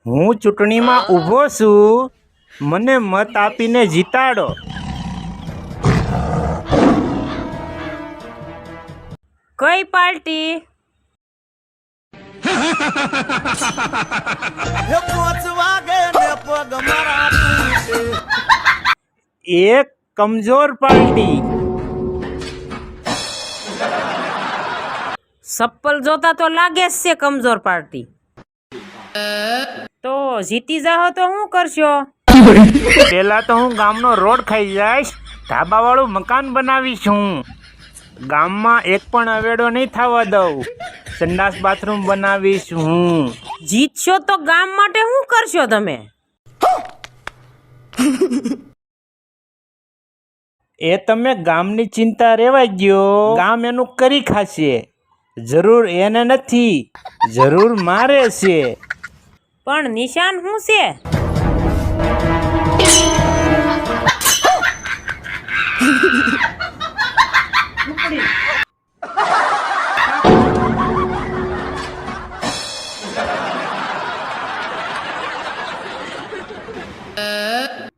હું ચૂંટણીમાં ઊભો છું, મને મત આપીને જીતાડો. કઈ પાર્ટી? એક કમજોર પાર્ટી. સપ્પલ જોતા તો લાગે જ છે કમજોર પાર્ટી. તો જીતી જાહો તો શું કરશો? પેલા તો હું ગામનો રોડ ખાઈ જઈશ, ધાબાવાળું મકાન બનાવીશ. હું ગામમાં એક પણ અવેડો નહીં થવા દઉં. સંડાસ બાથરૂમ બનાવીશ. હું જીતશો તો ગામ માટે શું કરશો તમે? એ તમે ગામની ચિંતા રેવા ગયો, ગામ એનું કરી ખાશે. જરૂર એને નથી, જરૂર મારે છે. પણ નિશાન શું છે?